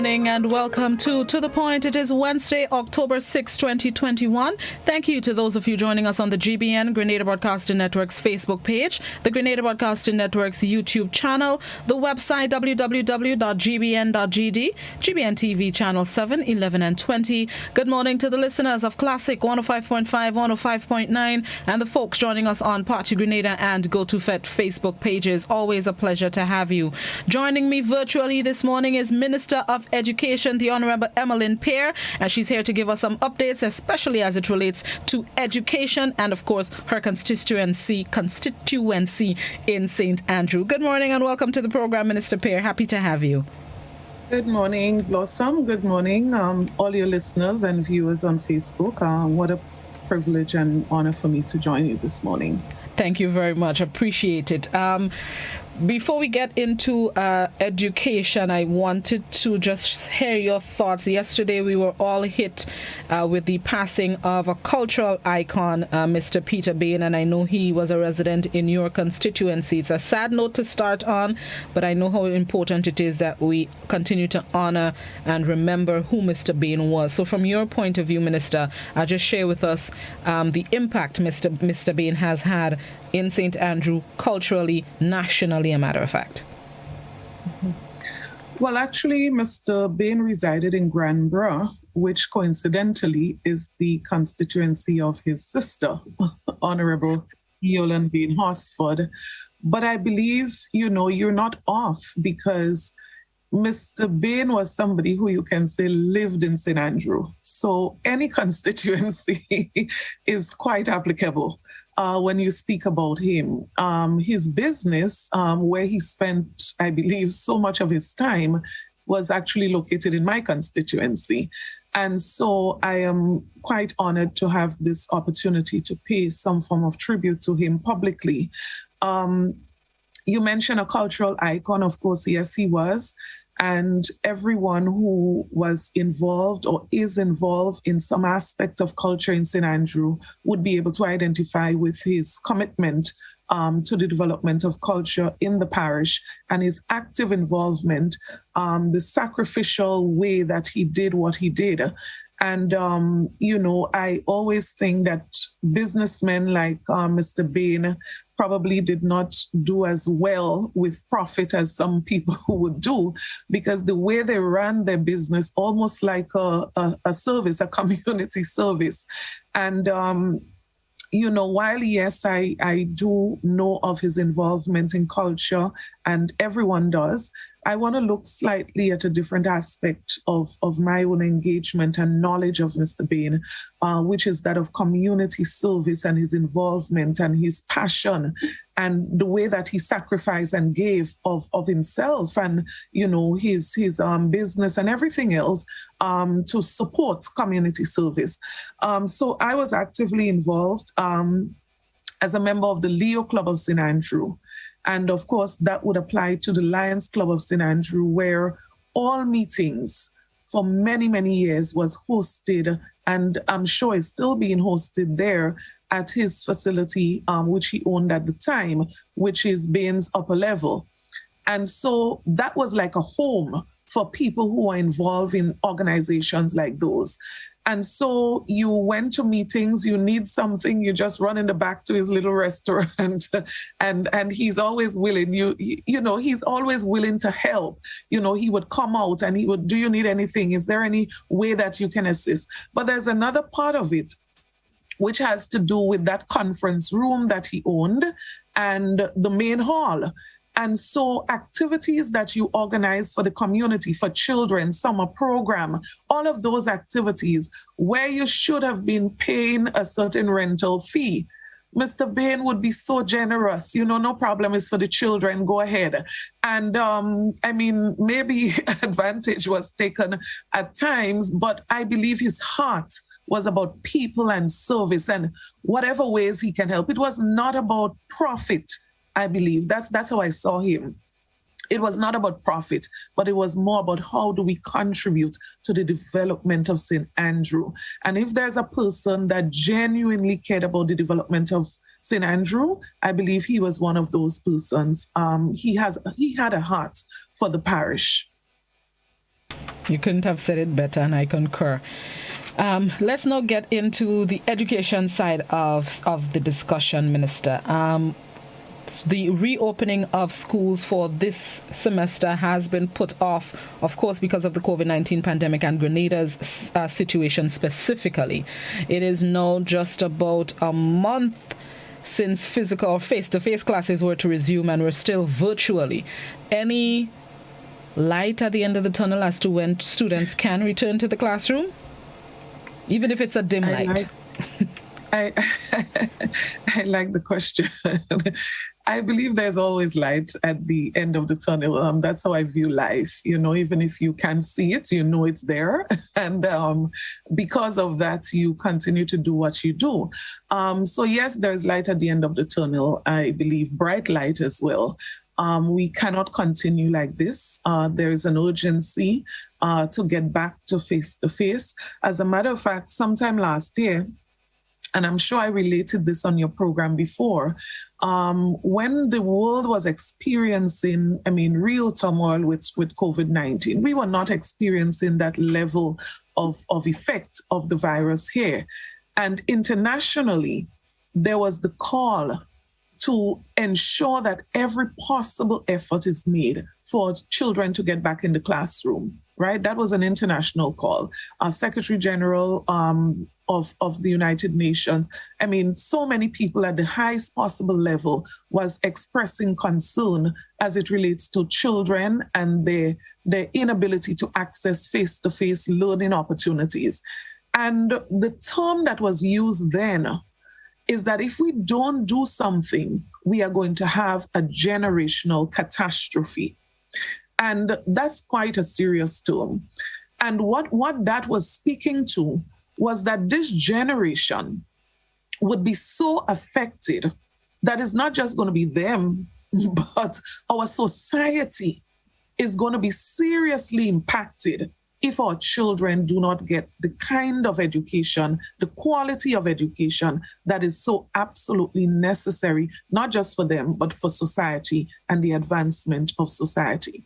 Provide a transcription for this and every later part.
morning and welcome to the Point. It is Wednesday, October 6, 2021. Thank you to those of you joining us on the GBN, Grenada Broadcasting Network's Facebook page, the Grenada Broadcasting Network's YouTube channel, the website www.gbn.gd, GBN TV channel 7, 11 and 20. Good morning to the listeners of Classic 105.5, 105.9 and the folks joining us on Party Grenada and Go to Fet Facebook pages. Always a pleasure to have you. Joining me virtually this morning is Minister of Education, the Honorable Emmeline Pear, and she's here to give us some updates, especially as it relates to education and, of course, her constituency in St. Andrew. Good morning and welcome to the program, Minister Pear. Happy to have you. Good morning, Blossom. Good morning, all your listeners and viewers on Facebook. What a privilege and honor for me to join you this morning. Thank you very much. Appreciate it. Before we get into education, I wanted to just hear your thoughts. Yesterday, we were all hit with the passing of a cultural icon, Mr. Peter Bain, and I know he was a resident in your constituency. It's a sad note to start on, but I know how important it is that we continue to honor and remember who Mr. Bain was. So from your point of view, Minister, just share with us the impact Mr. Bain has had in St. Andrew, culturally, nationally, a matter of fact. Well, actually, Mr. Bain resided in Granborough, which coincidentally is the constituency of his sister, Honorable Yolande Bain Horsford. But I believe, you're not off, because Mr. Bain was somebody who you can say lived in St. Andrew. So any constituency is quite applicable. When you speak about him. His business, where he spent, I believe, so much of his time, was actually located in my constituency. And so I am quite honored to have this opportunity to pay some form of tribute to him publicly. You mentioned a cultural icon. Of course, yes, he was. And everyone who was involved or is involved in some aspect of culture in St. Andrew would be able to identify with his commitment to the development of culture in the parish and his active involvement, the sacrificial way that he did what he did. And, I always think that businessmen like Mr. Bain probably did not do as well with profit as some people who would do, because the way they ran their business, almost like a service, a community service. And, while, yes, I do know of his involvement in culture, and everyone does, I want to look slightly at a different aspect of my own engagement and knowledge of Mr. Bain, which is that of community service and his involvement and his passion and the way that he sacrificed and gave of himself and, his business and everything else to support community service. So I was actively involved as a member of the Leo Club of St. Andrew. And of course, that would apply to the Lions Club of St. Andrew, where all meetings for many, many years was hosted, and I'm sure is still being hosted there at his facility, which he owned at the time, which is Bain's Upper Level. And so that was like a home for people who are involved in organizations like those. And so you went to meetings, you need something, you just run in the back to his little restaurant and he's always willing, he's always willing to help. He would come out and he would, do you need anything? Is there any way that you can assist? But there's another part of it, which has to do with that conference room that he owned and the main hall. And so activities that you organize for the community, for children, summer program, all of those activities where you should have been paying a certain rental fee, Mr. Bain would be so generous, no problem, is for the children, go ahead. And maybe advantage was taken at times, but I believe his heart was about people and service and whatever ways he can help. It was not about profit. I believe that's how I saw him. It was not about profit, but it was more about how do we contribute to the development of St. Andrew. And if there's a person that genuinely cared about the development of St. Andrew, I believe he was one of those persons. He had a heart for the parish. You couldn't have said it better, and I concur. Let's now get into the education side of the discussion, Minister. The reopening of schools for this semester has been put off, of course, because of the COVID-19 pandemic and Grenada's situation specifically. It is now just about a month since physical face-to-face classes were to resume, and we're still virtually. Any light at the end of the tunnel as to when students can return to the classroom? Even if it's a dim light. I like the question. I believe there's always light at the end of the tunnel. That's how I view life. Even if you can't see it, it's there. And because of that, you continue to do what you do. So yes, there's light at the end of the tunnel. I believe bright light as well. We cannot continue like this. There is an urgency to get back to face-to-face. As a matter of fact, sometime last year, and I'm sure I related this on your program before, when the world was experiencing, real turmoil with COVID-19, we were not experiencing that level of effect of the virus here. And internationally, there was the call to ensure that every possible effort is made for children to get back in the classroom, right? That was an international call. Our Secretary General of the United Nations, so many people at the highest possible level was expressing concern as it relates to children and their inability to access face-to-face learning opportunities. And the term that was used then is that if we don't do something, we are going to have a generational catastrophe. And that's quite a serious term. And what that was speaking to was that this generation would be so affected that it's not just going to be them, but our society is going to be seriously impacted if our children do not get the kind of education, the quality of education that is so absolutely necessary, not just for them, but for society and the advancement of society.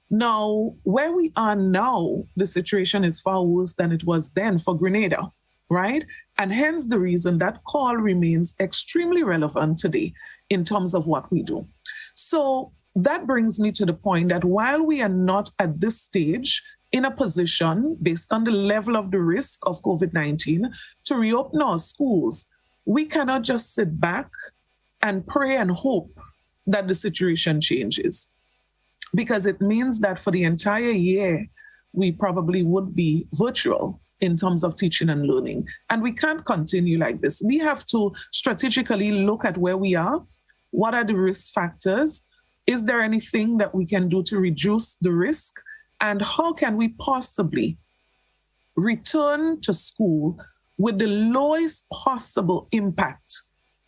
Now, where we are now, the situation is far worse than it was then for Grenada, right? And hence the reason that call remains extremely relevant today in terms of what we do. So that brings me to the point that while we are not at this stage in a position, based on the level of the risk of COVID-19, to reopen our schools, we cannot just sit back and pray and hope that the situation changes. Because it means that for the entire year, we probably would be virtual in terms of teaching and learning. And we can't continue like this. We have to strategically look at where we are. What are the risk factors? Is there anything that we can do to reduce the risk? And how can we possibly return to school with the lowest possible impact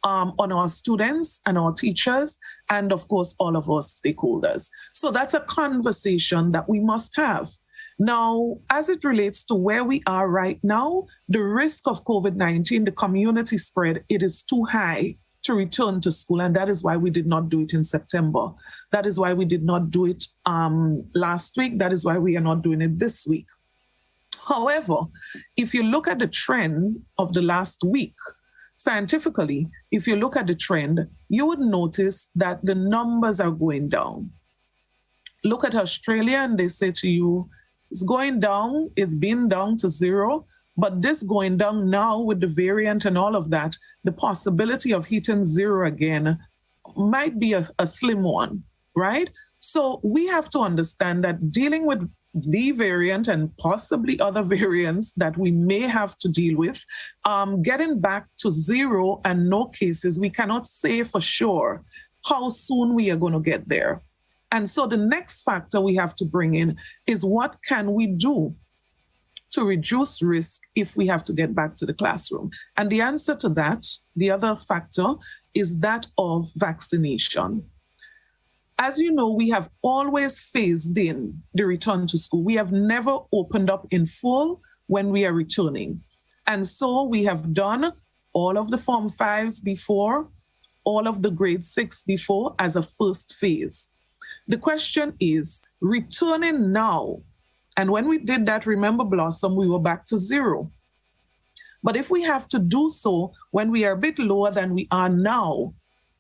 on our students and our teachers, and of course, all of our stakeholders? So that's a conversation that we must have. Now, as it relates to where we are right now, the risk of COVID-19, the community spread, it is too high to return to school. And that is why we did not do it in September. That is why we did not do it last week. That is why we are not doing it this week. However, if you look at the trend of the last week, scientifically, if you look at the trend, you would notice that the numbers are going down. Look at Australia and they say to you, it's going down, it's been down to zero, but this going down now with the variant and all of that, the possibility of hitting zero again might be a slim one, right? So we have to understand that dealing with the variant and possibly other variants that we may have to deal with, getting back to zero and no cases, we cannot say for sure how soon we are going to get there. And so the next factor we have to bring in is what can we do to reduce risk if we have to get back to the classroom? And the answer to that, the other factor, is that of vaccination. As you know, we have always phased in the return to school. We have never opened up in full when we are returning. And so we have done all of the Form 5s before, all of the grade 6 before as a first phase. The question is, returning now And when we did that, remember Blossom, we were back to 0. But if we have to do so when we are a bit lower than we are now,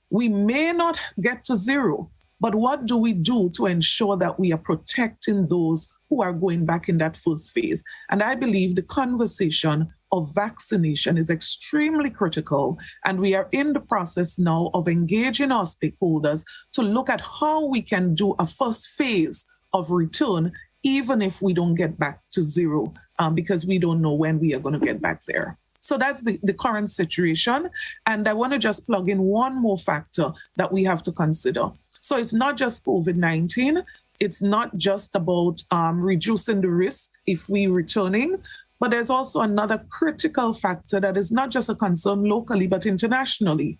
we may not get to 0. But what do we do to ensure that we are protecting those who are going back in that first phase? And I believe the conversation of vaccination is extremely critical. And we are in the process now of engaging our stakeholders to look at how we can do a first phase of return, even if we don't get back to 0, because we don't know when we are going to get back there. So that's the current situation. And I want to just plug in one more factor that we have to consider. So it's not just COVID-19. It's not just about reducing the risk if we're returning, but there's also another critical factor that is not just a concern locally, but internationally,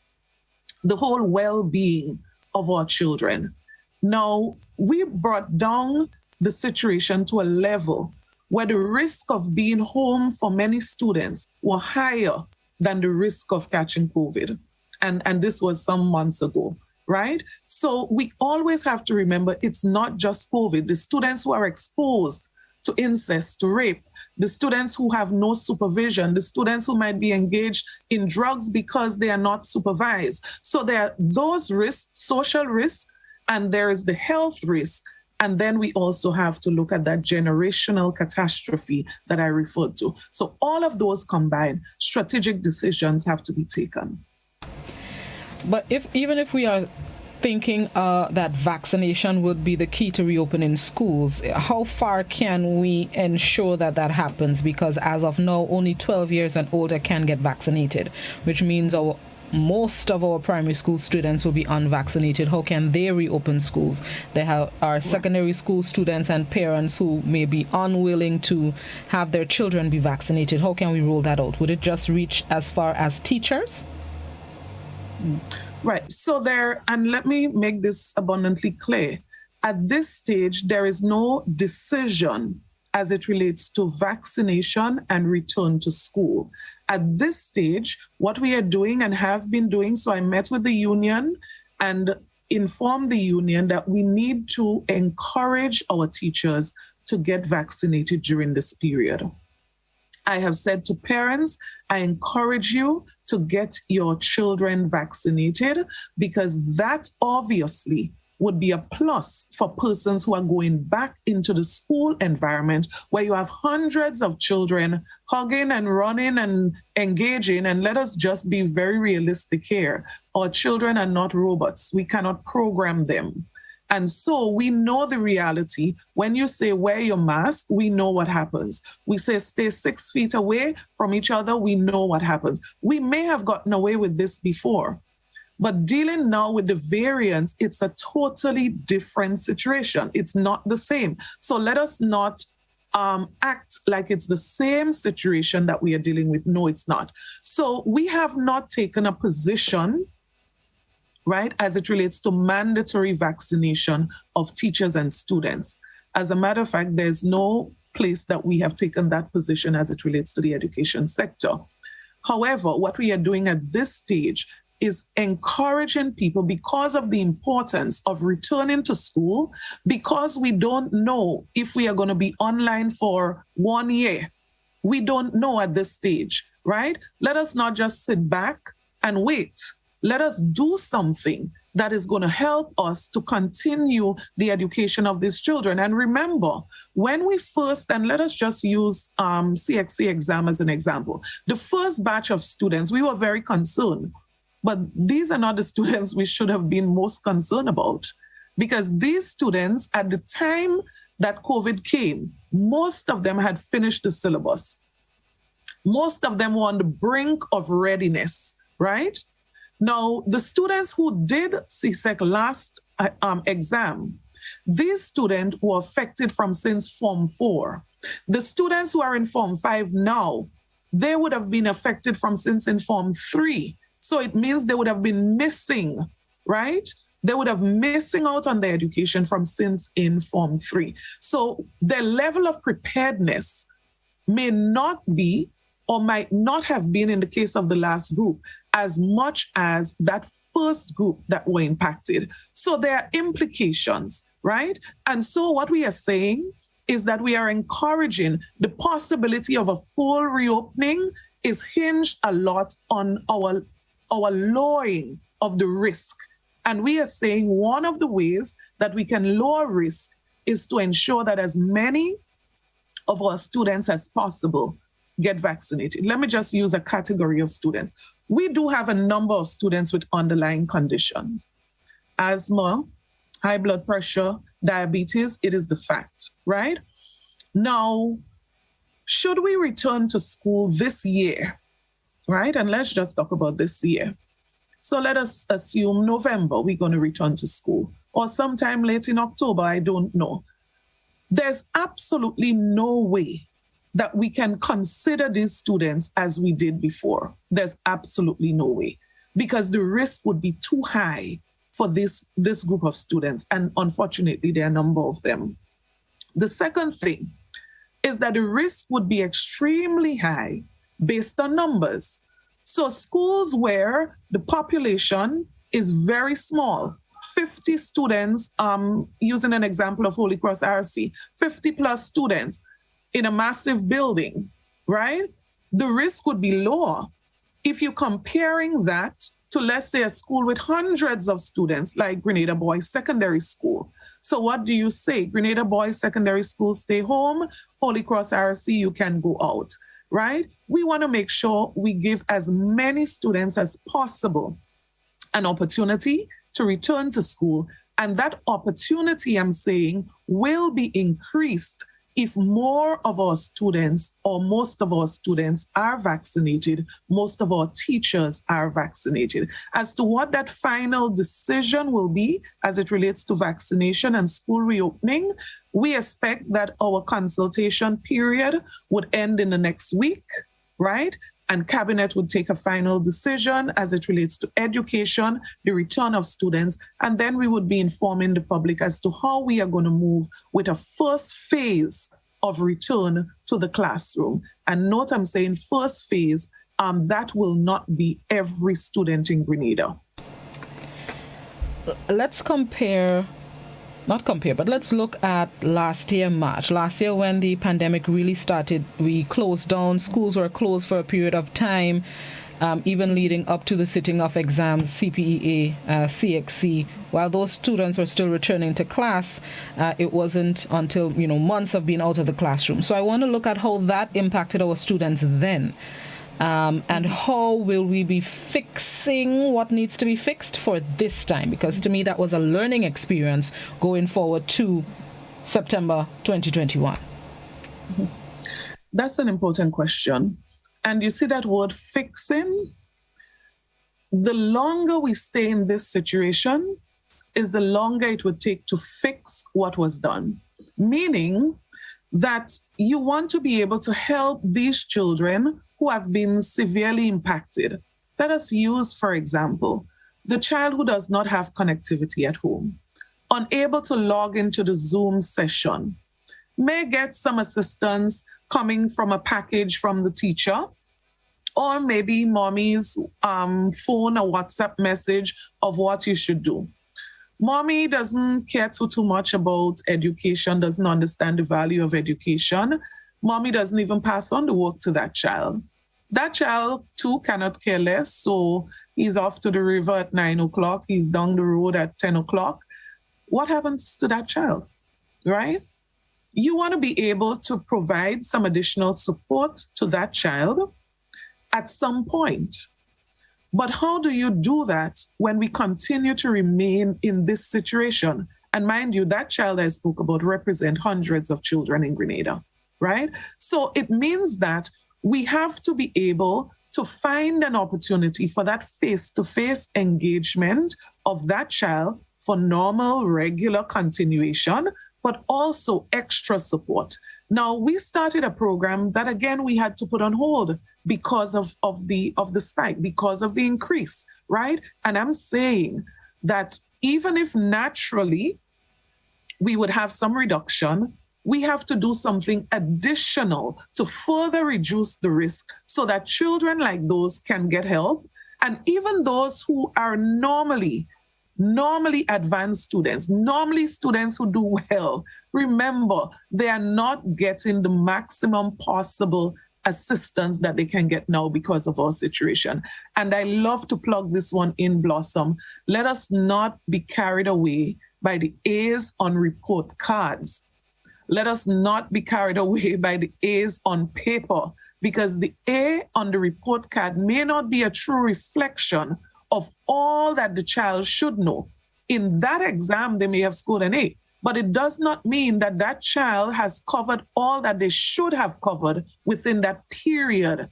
the whole well-being of our children. Now, we brought down the situation to a level where the risk of being home for many students were higher than the risk of catching COVID. And this was some months ago, right? So we always have to remember it's not just COVID. The students who are exposed to incest, to rape, the students who have no supervision, the students who might be engaged in drugs because they are not supervised. So there are those risks, social risks, and there is the health risk. And then we also have to look at that generational catastrophe that I referred to. So all of those combined, strategic decisions have to be taken. But even if we are thinking that vaccination would be the key to reopening schools, how far can we ensure that that happens? Because as of now, only 12 years and older can get vaccinated, which means most of our primary school students will be unvaccinated. How can they reopen schools? They are secondary school students and parents who may be unwilling to have their children be vaccinated. How can we roll that out? Would it just reach as far as teachers? Right. So and let me make this abundantly clear. At this stage, there is no decision as it relates to vaccination and return to school. At this stage, what we are doing and have been doing, so I met with the union and informed the union that we need to encourage our teachers to get vaccinated during this period. I have said to parents, I encourage you to get your children vaccinated because that obviously would be a plus for persons who are going back into the school environment where you have hundreds of children hugging and running and engaging. And let us just be very realistic here. Our children are not robots. We cannot program them. And so we know the reality. When you say wear your mask, we know what happens. We say stay 6 feet away from each other, we know what happens. We may have gotten away with this before, but dealing now with the variants, it's a totally different situation. It's not the same. So let us not act like it's the same situation that we are dealing with. No, it's not. So we have not taken a position, right, as it relates to mandatory vaccination of teachers and students. As a matter of fact, there's no place that we have taken that position as it relates to the education sector. However, what we are doing at this stage is encouraging people because of the importance of returning to school, because we don't know if we are going to be online for 1 year. We don't know at this stage, right? Let us not just sit back and wait. Let us do something that is going to help us to continue the education of these children. And remember, when we first, and let us just use CXC exam as an example, the first batch of students, we were very concerned. But these are not the students we should have been most concerned about, because these students, at the time that COVID came, most of them had finished the syllabus. Most of them were on the brink of readiness, right? Now, the students who did CSEC last exam, these students were affected from since Form 4. The students who are in Form 5 now, they would have been affected from since in Form 3. So it means they would have been missing, right? They would have missing out on their education from since in Form 3. So their level of preparedness may not be or might not have been in the case of the last group as much as that first group that were impacted. So there are implications, right? And so what we are saying is that we are encouraging the possibility of a full reopening is hinged a lot on our lowering of the risk. And we are saying one of the ways that we can lower risk is to ensure that as many of our students as possible get vaccinated. Let me just use a category of students. We do have a number of students with underlying conditions. Asthma, high blood pressure, diabetes, it is the fact, right? Now, should we return to school this year, right? And let's just talk about this year. So let us assume November, we're going to return to school, or sometime late in October, I don't know. There's absolutely no way that we can consider these students as we did before. There's absolutely no way, because the risk would be too high for this group of students. And unfortunately, there are a number of them. The second thing is that the risk would be extremely high based on numbers. So schools where the population is very small, 50 students, using an example of Holy Cross RC, 50 plus students in a massive building, right? The risk would be lower. If you're comparing that to, let's say, a school with hundreds of students like Grenada Boys Secondary School. So what do you say? Grenada Boys Secondary School, stay home. Holy Cross RC, you can go out, right? We want to make sure we give as many students as possible an opportunity to return to school. And that opportunity, I'm saying, will be increased if more of our students or most of our students are vaccinated, most of our teachers are vaccinated. As to what that final decision will be as it relates to vaccination and school reopening, we expect that our consultation period would end in the next week, right? And Cabinet would take a final decision as it relates to education, the return of students, and then we would be informing the public as to how we are going to move with a first phase of return to the classroom. And note, I'm saying first phase, that will not be every student in Grenada. Let's let's look at last year, March. Last year, when the pandemic really started, we closed down. Schools were closed for a period of time, even leading up to the sitting of exams, CPEA, CXC. While those students were still returning to class, it wasn't until, months of being out of the classroom. So I want to look at how that impacted our students then. And how will we be fixing what needs to be fixed for this time? Because to me, that was a learning experience going forward to September 2021. That's an important question. And you see that word fixing? The longer we stay in this situation is the longer it would take to fix what was done. Meaning that you want to be able to help these children who have been severely impacted. Let us use, for example, the child who does not have connectivity at home, unable to log into the Zoom session, may get some assistance coming from a package from the teacher, or maybe mommy's phone or WhatsApp message of what you should do. Mommy doesn't care too much about education, doesn't understand the value of education. Mommy doesn't even pass on the work to that child. That child, too, cannot care less. So he's off to the river at 9 o'clock. He's down the road at 10 o'clock. What happens to that child, right? You want to be able to provide some additional support to that child at some point. But how do you do that when we continue to remain in this situation? And mind you, that child I spoke about represent hundreds of children in Grenada, right? So it means that we have to be able to find an opportunity for that face-to-face engagement of that child for normal, regular continuation, but also extra support. Now, we started a program that, again, we had to put on hold because of the spike, because of the increase, right? And I'm saying that even if naturally we would have some reduction, we have to do something additional to further reduce the risk so that children like those can get help. And even those who are normally advanced students, normally students who do well, remember, they are not getting the maximum possible assistance that they can get now because of our situation. And I love to plug this one in, Blossom. Let us not be carried away by the A's on report cards. Let us not be carried away by the A's on paper, because the A on the report card may not be a true reflection of all that the child should know. In that exam, they may have scored an A, but it does not mean that that child has covered all that they should have covered within that period.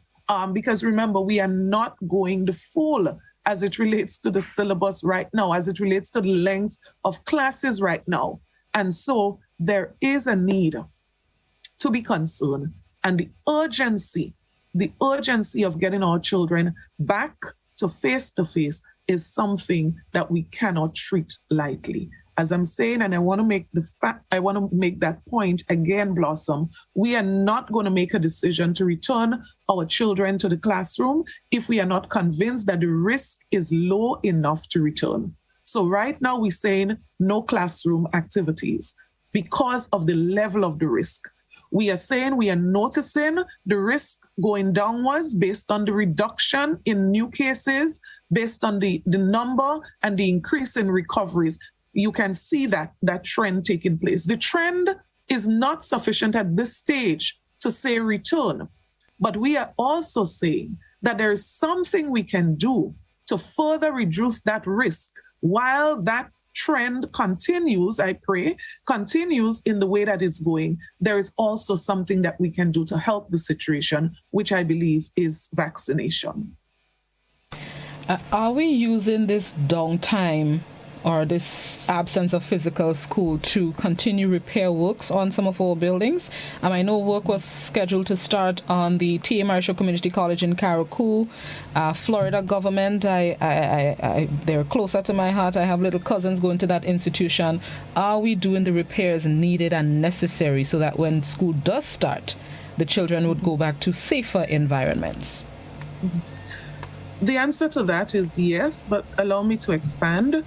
Because remember, we are not going the full as it relates to the syllabus right now, as it relates to the length of classes right now. And so there is a need to be concerned, and the urgency of getting our children back to face is something that we cannot treat lightly. As I'm saying, and I want to make that point again, Blossom, we are not going to make a decision to return our children to the classroom if we are not convinced that the risk is low enough to return. So right now we're saying no classroom activities because of the level of the risk. We are saying we are noticing the risk going downwards based on the reduction in new cases, based on the number and the increase in recoveries. You can see that trend taking place. The trend is not sufficient at this stage to say return, but we are also saying that there is something we can do to further reduce that risk while that trend continues, I pray, continues in the way that it's going. There is also something that we can do to help the situation, which I believe is vaccination. Are we using this downtime or this absence of physical school to continue repair works on some of our buildings? I know work was scheduled to start on the T.A. Marshall Community College in Carriacou. Florida government, they're closer to my heart. I have little cousins going to that institution. Are we doing the repairs needed and necessary so that when school does start, the children would go back to safer environments? The answer to that is yes, but allow me to expand.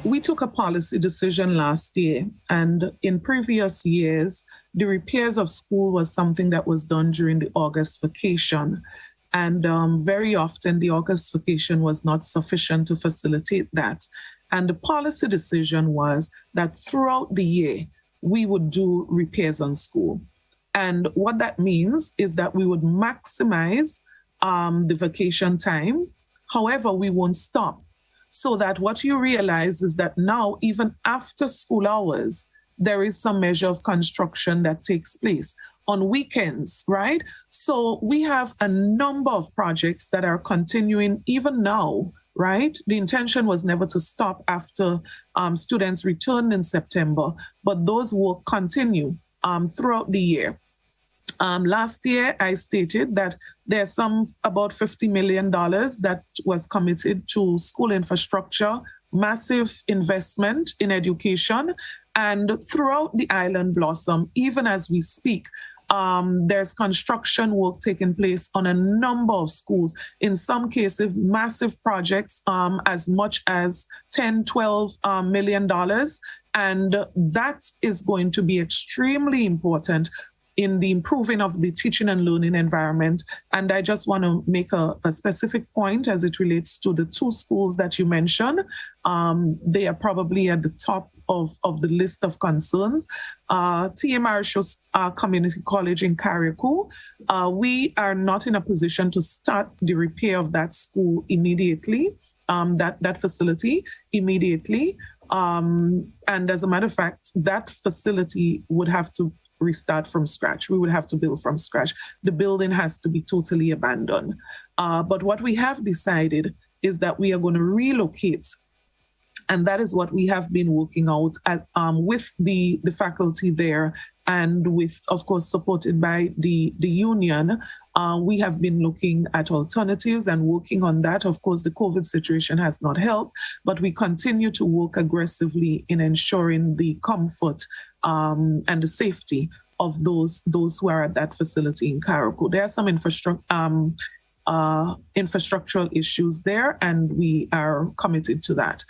We took a policy decision last year, and in previous years, the repairs of school was something that was done during the August vacation. And very often the August vacation was not sufficient to facilitate that. And the policy decision was that throughout the year, we would do repairs on school. And what that means is that we would maximize the vacation time. However, we won't stop. So that what you realize is that now, even after school hours, there is some measure of construction that takes place on weekends, right? So we have a number of projects that are continuing even now, right? The intention was never to stop after students return in September, but those will continue throughout the year. Last year, I stated that there's about $50 million that was committed to school infrastructure, massive investment in education, and throughout the island, Blossom, even as we speak, there's construction work taking place on a number of schools. In some cases, massive projects, as much as $10-12 million. And that is going to be extremely important in the improving of the teaching and learning environment. And I just want to make a specific point as it relates to the two schools that you mentioned. They are probably at the top of the list of concerns. T.A. Marshall Community College in Carriacou, we are not in a position to start the repair of that school immediately, that facility immediately. And as a matter of fact, that facility would have to restart from scratch. We would have to build from scratch. The building has to be totally abandoned. But what we have decided is that we are going to relocate. And that is what we have been working out at, with the faculty there, and with, of course, supported by the union. We have been looking at alternatives and working on that. Of course, the COVID situation has not helped, but we continue to work aggressively in ensuring the comfort and the safety of those who are at that facility in Carriacou. There are some infrastructural issues there, and we are committed to that.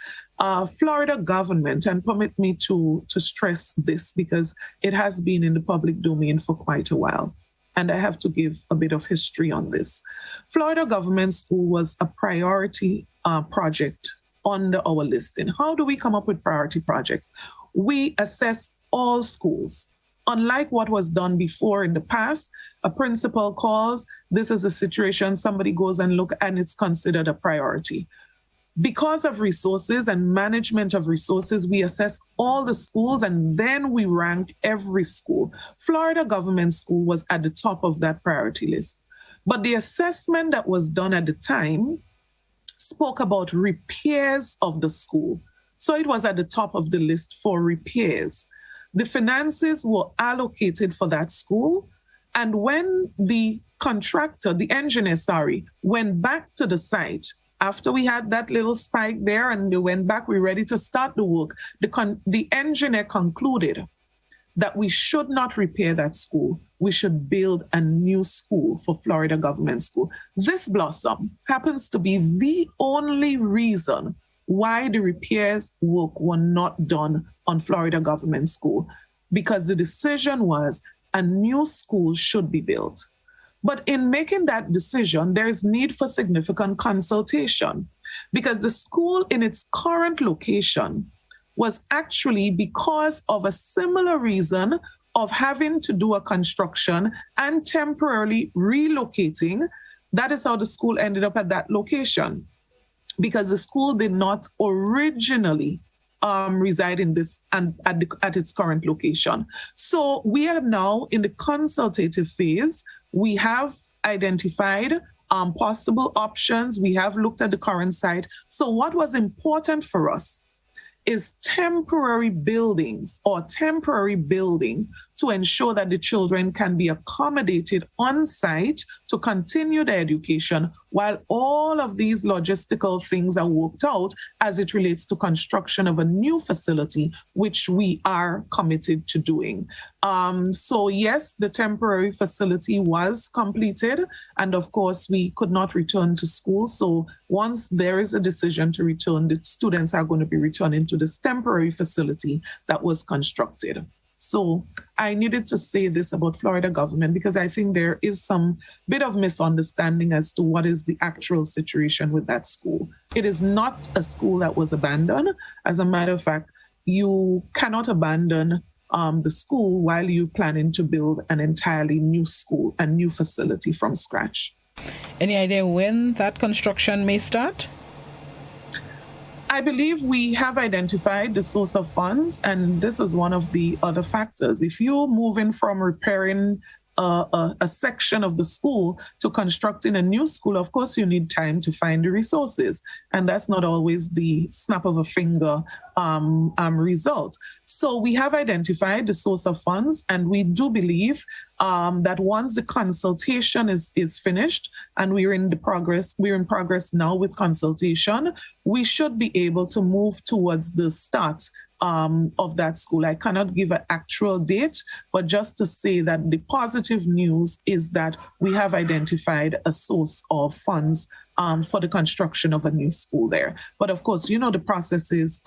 Florida government, and permit me to stress this because it has been in the public domain for quite a while, and I have to give a bit of history on this. Florida Government School was a priority project under our listing. How do we come up with priority projects? We assess all schools. Unlike what was done before in the past, a principal calls, this is a situation, somebody goes and look, and it's considered a priority. Because of resources and management of resources, we assess all the schools and then we rank every school. Florida Government School was at the top of that priority list. But the assessment that was done at the time spoke about repairs of the school. So it was at the top of the list for repairs. The finances were allocated for that school. And when the contractor, the engineer, went back to the site, after we had that little spike there and they went back, we're ready to start the work, the engineer concluded that we should not repair that school. We should build a new school for Florida Government School. This blossom happens to be the only reason why the repairs work were not done on Florida Government School, because the decision was a new school should be built. But in making that decision, there is need for significant consultation, because the school in its current location was actually because of a similar reason of having to do a construction and temporarily relocating. That is how the school ended up at that location, because the school did not originally reside in this and at its current location. So we are now in the consultative phase. We have identified possible options. We have looked at the current site. So what was important for us is temporary buildings or temporary building to ensure that the children can be accommodated on site to continue their education while all of these logistical things are worked out as it relates to construction of a new facility, which we are committed to doing. So yes, the temporary facility was completed, and of course we could not return to school. So once there is a decision to return, the students are going to be returning to this temporary facility that was constructed. So I needed to say this about Florida government because I think there is some bit of misunderstanding as to what is the actual situation with that school. It is not a school that was abandoned. As a matter of fact, you cannot abandon the school while you're planning to build an entirely new school, a new facility from scratch. Any idea when that construction may start? I believe we have identified the source of funds, and this is one of the other factors. If you're moving from repairing a section of the school to constructing a new school, of course, you need time to find the resources. And that's not always the snap of a finger result. So we have identified the source of funds, and we do believe that once the consultation is finished, and we're in progress now with consultation, we should be able to move towards the start of that school. I cannot give an actual date, but just to say that the positive news is that we have identified a source of funds for the construction of a new school there. But of course, you know, the process is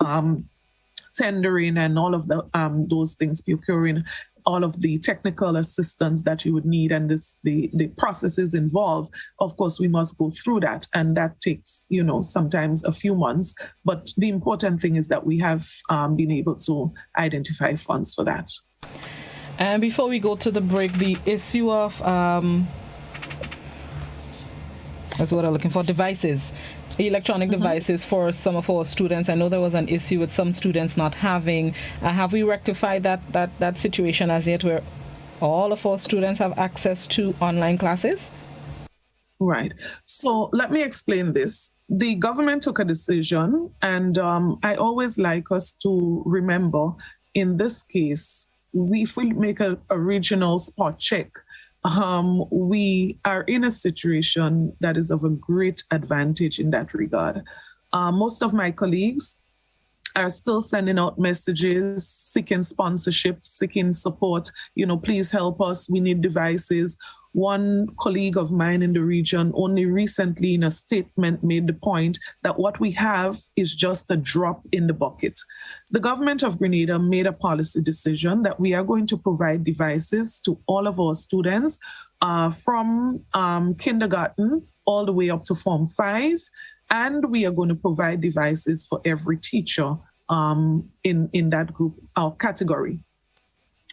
tendering and all of the those things, procuring all of the technical assistance that you would need, and the processes involved. Of course, we must go through that, and that takes, you know, sometimes a few months. But the important thing is that we have been able to identify funds for that. And before we go to the break, the issue of that's what I'm looking for, devices. Electronic devices for some of our students. I know there was an issue with some students not having. Have we rectified that situation as yet, where all of our students have access to online classes? Right. So let me explain this. The government took a decision, and I always like us to remember, in this case, if we make a regional spot check, we are in a situation that is of a great advantage in that regard. Most of my colleagues are still sending out messages, seeking sponsorship, seeking support. You know, please help us. We need devices. one colleague of mine in the region only recently in a statement made the point that what we have is just a drop in the bucket. The government of Grenada made a policy decision that we are going to provide devices to all of our students from kindergarten all the way up to Form 5, and we are going to provide devices for every teacher in that group or category.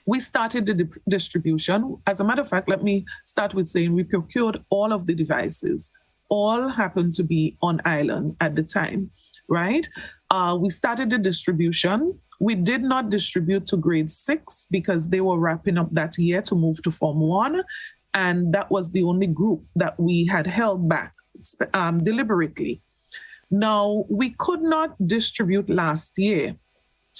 We started the distribution. As a matter of fact, let me start with saying we procured all of the devices. All happened to be on island at the time, right? We started the distribution. We did not distribute to grade 6 because they were wrapping up that year to move to Form 1. And that was the only group that we had held back deliberately. Now, we could not distribute last year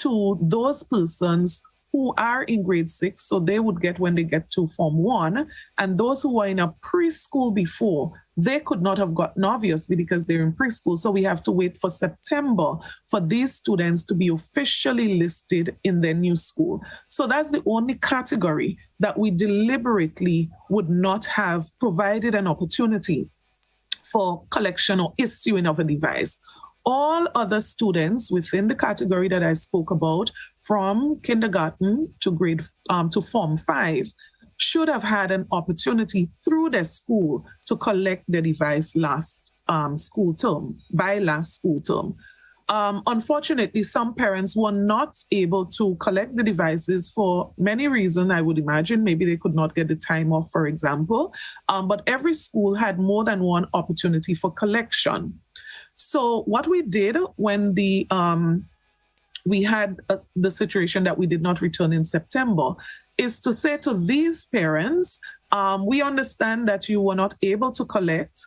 to those persons who are in grade 6, so they would get when they get to Form 1, and those who were in a preschool before, they could not have gotten, obviously, because they're in preschool, so we have to wait for September for these students to be officially listed in their new school. So that's the only category that we deliberately would not have provided an opportunity for collection or issuing of a device. All other students within the category that I spoke about, from kindergarten to Form 5, should have had an opportunity through their school to collect their device by last school term. Unfortunately, some parents were not able to collect the devices for many reasons, I would imagine. Maybe they could not get the time off, for example. But every school had more than one opportunity for collection. So what we did when we had the situation that we did not return in September is to say to these parents, we understand that you were not able to collect.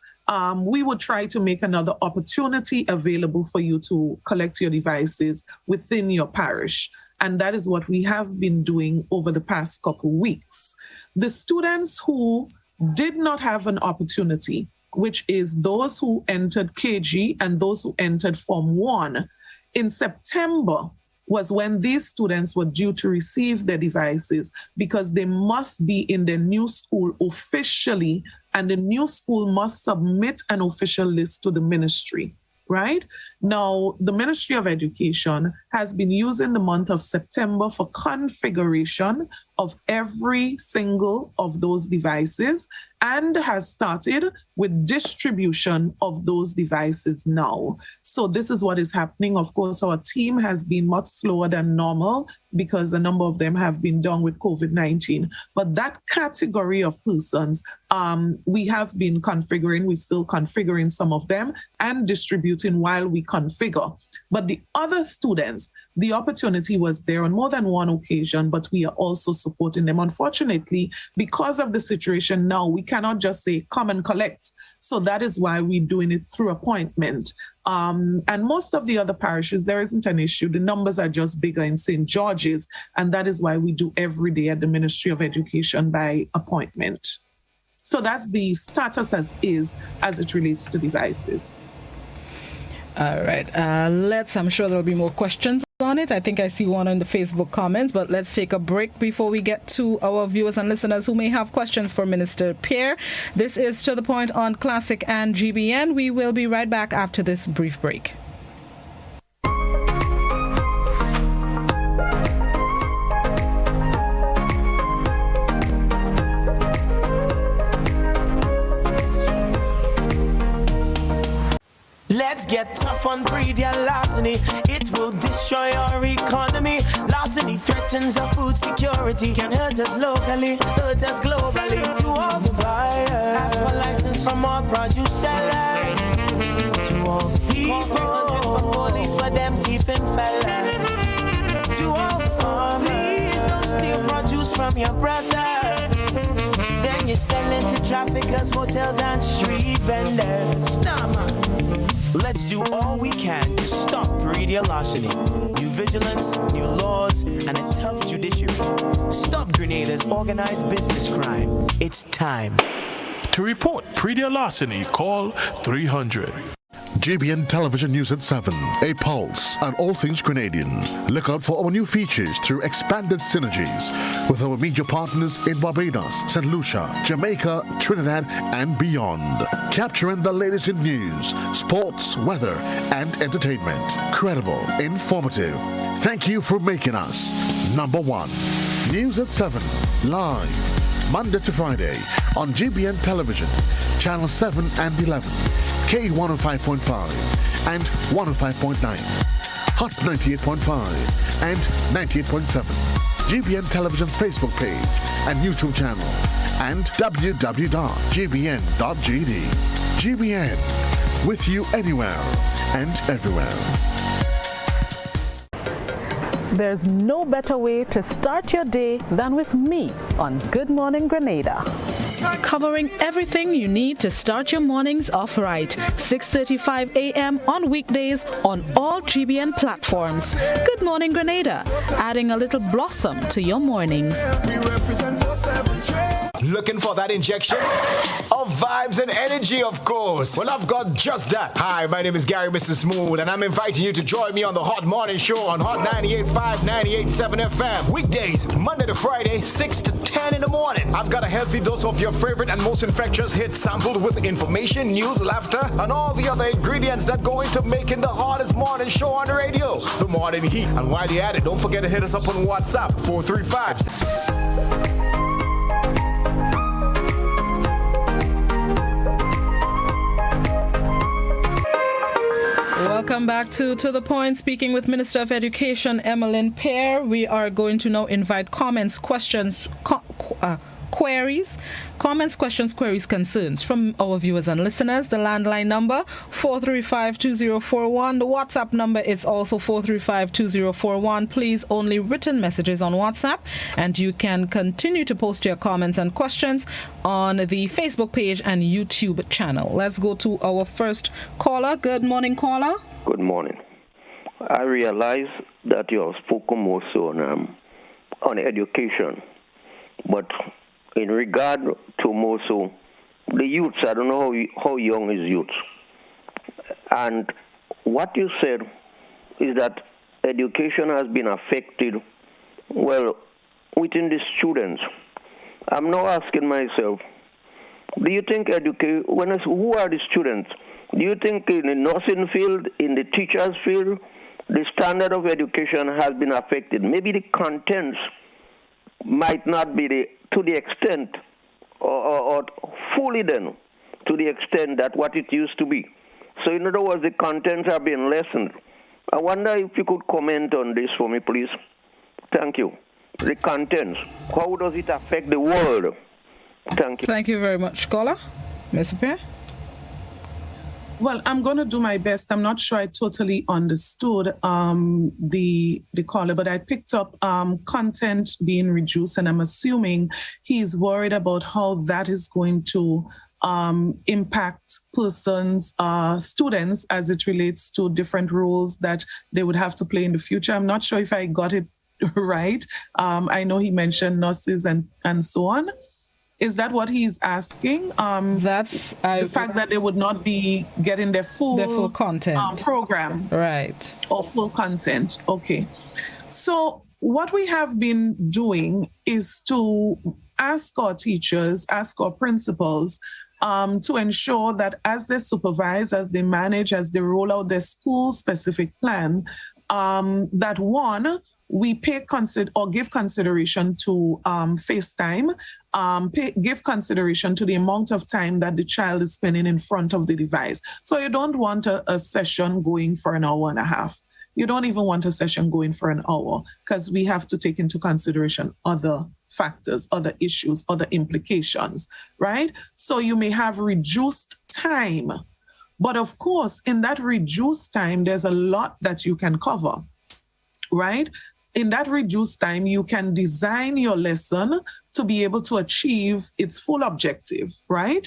We would try to make another opportunity available for you to collect your devices within your parish. And that is what we have been doing over the past couple weeks. The students who did not have an opportunity, which is those who entered KG and those who entered Form 1, in September was when these students were due to receive their devices because they must be in their new school officially, and the new school must submit an official list to the ministry, right? Now, the Ministry of Education has been using the month of September for configuration of every single of those devices and has started with distribution of those devices now. So this is what is happening. Of course, our team has been much slower than normal because a number of them have been done with COVID-19. But that category of persons, we have been configuring, we're still configuring some of them and distributing while we configure. But the other students, the opportunity was there on more than one occasion, but we are also supporting them. Unfortunately, because of the situation now, we cannot just say, come and collect. So that is why we're doing it through appointment. And most of the other parishes, there isn't an issue. The numbers are just bigger in St. George's, and that is why we do every day at the Ministry of Education by appointment. So that's the status as it relates to devices. All right. I'm sure there'll be more questions on it. I think I see one in the Facebook comments, but let's take a break before we get to our viewers and listeners who may have questions for Minister Pierre. This is To The Point on Classic and GBN. We will be right back after this brief break. Let's get tough on breeder larceny. It will destroy our economy. Larceny threatens our food security. Can hurt us locally, hurt us globally. To all the buyers, ask for license from all produce sellers. To all people, 300 for police for them thieving fellas. To all the farmers, don't steal produce from your brother. Then you're selling to traffickers, hotels and street vendors. Nah, man. Let's do all we can to stop breeder larceny. New vigilance, new laws, and a tough judiciary. Stop Grenada's organized business crime. It's time. To report breeder larceny, call 300. GBN Television News at 7, a pulse on all things Grenadian. Look out for our new features through expanded synergies with our media partners in Barbados, St. Lucia, Jamaica, Trinidad, and beyond. Capturing the latest in news, sports, weather, and entertainment. Credible, informative. Thank you for making us number one. News at 7, live, Monday to Friday on GBN Television, Channel 7 and 11. K105.5 and 105.9, Hot 98.5 and 98.7, GBN Television Facebook page and YouTube channel, and www.gbn.gd. GBN, with you anywhere and everywhere. There's no better way to start your day than with me on Good Morning Grenada. Covering everything you need to start your mornings off right. 6:35 a.m. on weekdays on all GBN platforms. Good Morning Grenada, adding a little blossom to your mornings. Looking for that injection of vibes and energy, of course. Well, I've got just that. Hi, my name is Gary, Mr. Smooth, and I'm inviting you to join me on the Hot Morning Show on Hot 98.5, 98.7 FM. Weekdays, Monday to Friday, 6 to 10 in the morning. I've got a healthy dose of your favorite and most infectious hits sampled with information, news, laughter, and all the other ingredients that go into making the hottest morning show on the radio. The Morning Heat. And while you're at it, don't forget to hit us up on WhatsApp, 435. Welcome back to The Point, speaking with Minister of Education Emmeline Pear. We are going to now invite comments, questions, queries, concerns from our viewers and listeners. The landline number 435-2041. The WhatsApp number is also 435-2041. Please, only written messages on WhatsApp, and you can continue to post your comments and questions on the Facebook page and YouTube channel. Let's go to our first caller. Good morning, caller. Good morning. I realize that you have spoken more so on education, but in regard to more so the youths, I don't know how young is youth. And what you said is that education has been affected, well, within the students. I'm now asking myself, do you think who are the students? Do you think in the nursing field, in the teachers field, the standard of education has been affected? Maybe the contents might not be to the extent or fully then to the extent that what it used to be. So in other words, the contents are being lessened. I wonder if you could comment on this for me, please. Thank you. The contents, how does it affect the world? Thank you. Thank you very much, caller. Mr. Pear? Well, I'm going to do my best. I'm not sure I totally understood the caller, but I picked up content being reduced, and I'm assuming he's worried about how that is going to impact students as it relates to different roles that they would have to play in the future. I'm not sure if I got it right. I know he mentioned nurses and so on. Is that what he's asking? The fact that they would not be getting their full content program, right? Or full content. Okay. So what we have been doing is to ask our teachers, ask our principals, to ensure that as they supervise, as they manage, as they roll out their school-specific plan, that one, we give consideration to FaceTime, give consideration to the amount of time that the child is spending in front of the device. So you don't want a session going for an hour and a half. You don't even want a session going for an hour, because we have to take into consideration other factors, other issues, other implications, right? So you may have reduced time. But of course, in that reduced time, there's a lot that you can cover, right? In that reduced time, you can design your lesson to be able to achieve its full objective, right?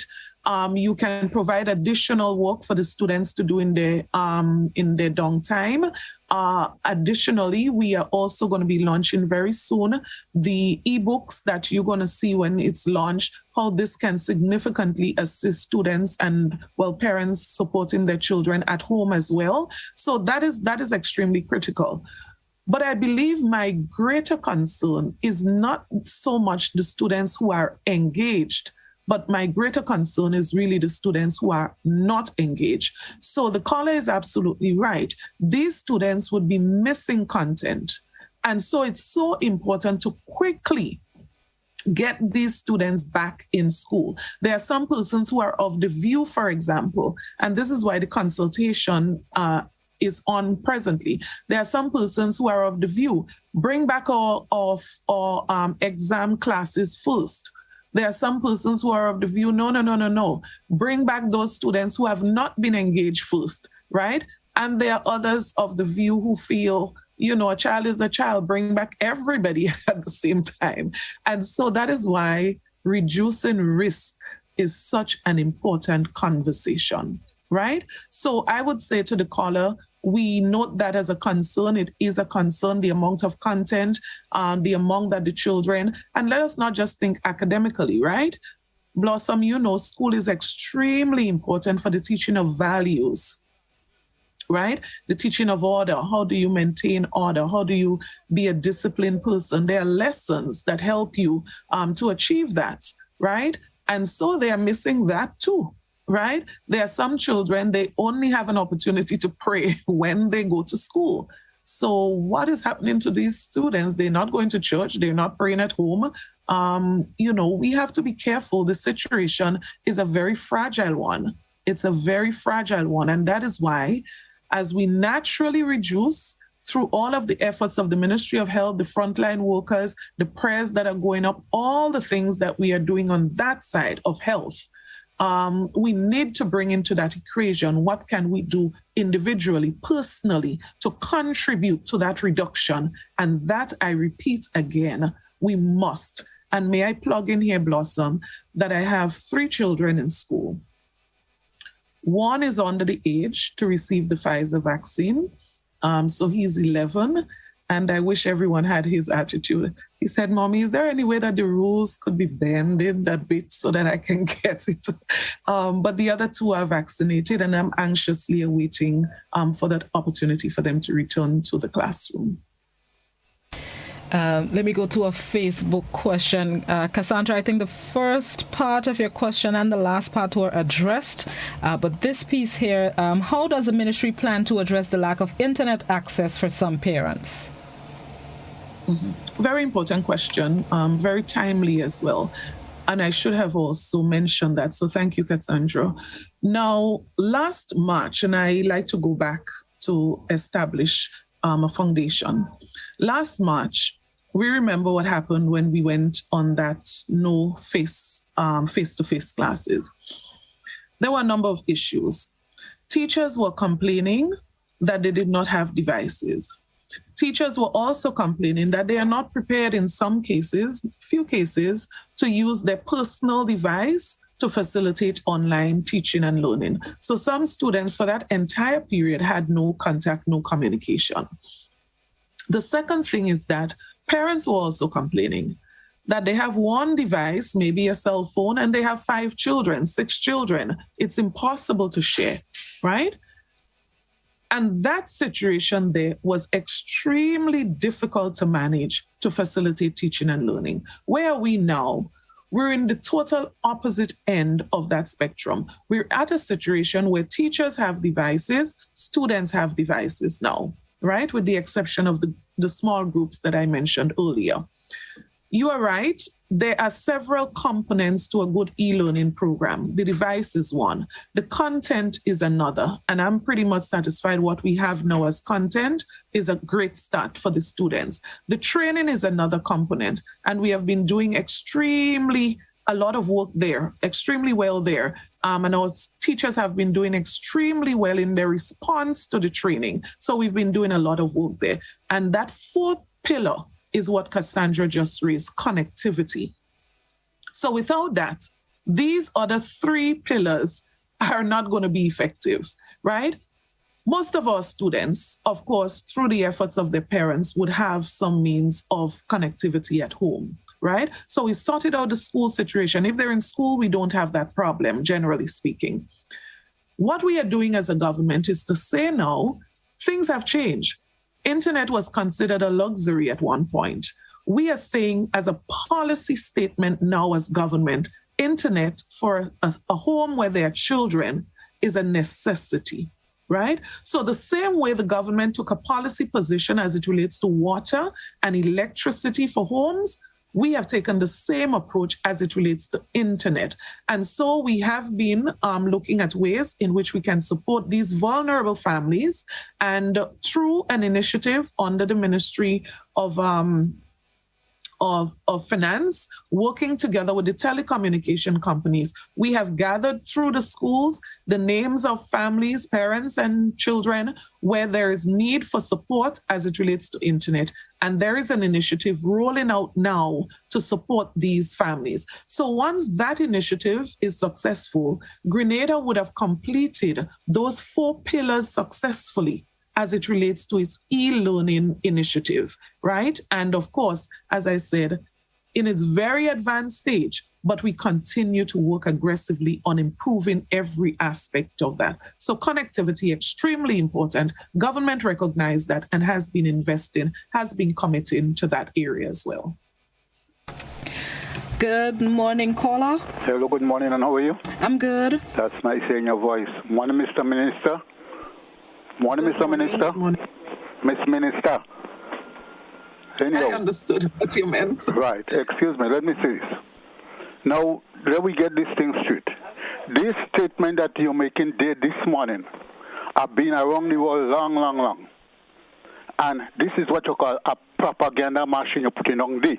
You can provide additional work for the students to do in their downtime. Additionally, we are also going to be launching very soon the ebooks that you're going to see when it's launched, how this can significantly assist students and, well, parents supporting their children at home as well. So that is extremely critical. But I believe my greater concern is not so much the students who are engaged, but my greater concern is really the students who are not engaged. So the caller is absolutely right. These students would be missing content. And so it's so important to quickly get these students back in school. There are some persons who are of the view, for example, and this is why the consultation is on presently. There are some persons who are of the view, bring back our exam classes first. There are some persons who are of the view, no. Bring back those students who have not been engaged first, right? And there are others of the view who feel, a child is a child, bring back everybody at the same time. And so that is why reducing risk is such an important conversation, right? So I would say to the caller, we note that as a concern. It is a concern, the amount of content, the amount that the children, and let us not just think academically, right? Blossom, school is extremely important for the teaching of values, right? The teaching of order. How do you maintain order? How do you be a disciplined person? There are lessons that help you to achieve that, right? And so they are missing that too. Right? There are some children, they only have an opportunity to pray when they go to school. So what is happening to these students? They're not going to church. They're not praying at home. We have to be careful. The situation is a very fragile one. It's a very fragile one. And that is why, as we naturally reduce through all of the efforts of the Ministry of Health, the frontline workers, the prayers that are going up, all the things that we are doing on that side of health, we need to bring into that equation, what can we do individually, personally, to contribute to that reduction? And that, I repeat again, we must. And may I plug in here, Blossom, that I have 3 children in school. One is under the age to receive the Pfizer vaccine. So he's 11. And I wish everyone had his attitude. He said, Mommy, is there any way that the rules could be bended a bit so that I can get it? But the other 2 are vaccinated, and I'm anxiously awaiting for that opportunity for them to return to the classroom. Let me go to a Facebook question. Cassandra, I think the first part of your question and the last part were addressed. But this piece here, how does the ministry plan to address the lack of internet access for some parents? Very important question, very timely as well. And I should have also mentioned that. So thank you, Cassandra. Now, last March, and I like to go back to establish a foundation. Last March, we remember what happened when we went on that no face-to-face classes. There were a number of issues. Teachers were complaining that they did not have devices. Teachers were also complaining that they are not prepared in some cases, few cases, to use their personal device to facilitate online teaching and learning. So some students for that entire period had no contact, no communication. The second thing is that parents were also complaining that they have one device, maybe a cell phone, and they have 5 children, 6 children. It's impossible to share, right? And that situation there was extremely difficult to manage to facilitate teaching and learning. Where are we now? We're in the total opposite end of that spectrum. We're at a situation where teachers have devices, students have devices now, right? With the exception of the small groups that I mentioned earlier. You are right. There are several components to a good e-learning program. The device is one. The content is another. And I'm pretty much satisfied what we have now as content is a great start for the students. The training is another component. And we have been doing a lot of work there, extremely well there. And our teachers have been doing extremely well in their response to the training. So we've been doing a lot of work there. And that 4th pillar is what Cassandra just raised, connectivity. So without that, these other three pillars are not going to be effective, right? Most of our students, of course, through the efforts of their parents, would have some means of connectivity at home, right? So we sorted out the school situation. If they're in school, we don't have that problem, generally speaking. What we are doing as a government is to say now, things have changed. Internet was considered a luxury at one point. We are saying as a policy statement now as government, internet for a home where there are children is a necessity, right? So the same way the government took a policy position as it relates to water and electricity for homes, we have taken the same approach as it relates to internet. And so we have been looking at ways in which we can support these vulnerable families. And through an initiative under the Ministry of Finance, working together with the telecommunication companies, we have gathered through the schools the names of families, parents, and children where there is need for support as it relates to internet. And there is an initiative rolling out now to support these families. So once that initiative is successful, Grenada would have completed those 4 pillars successfully as it relates to its e-learning initiative, right? And of course, as I said, in its very advanced stage, but we continue to work aggressively on improving every aspect of that. So connectivity, extremely important. Government recognized that and has been investing, has been committing to that area as well. Good morning, caller. Hello, good morning, and how are you? I'm good. That's nice hearing your voice. Morning, Mr. Minister. Morning, Mr. Minister. Morning. Miss Minister. Anyhow. I understood what you meant. Right. Excuse me. Let me say this. Now, let me get this thing straight. This statement that you're making there this morning have been around the world long. And this is what you call a propaganda machine you're putting on there.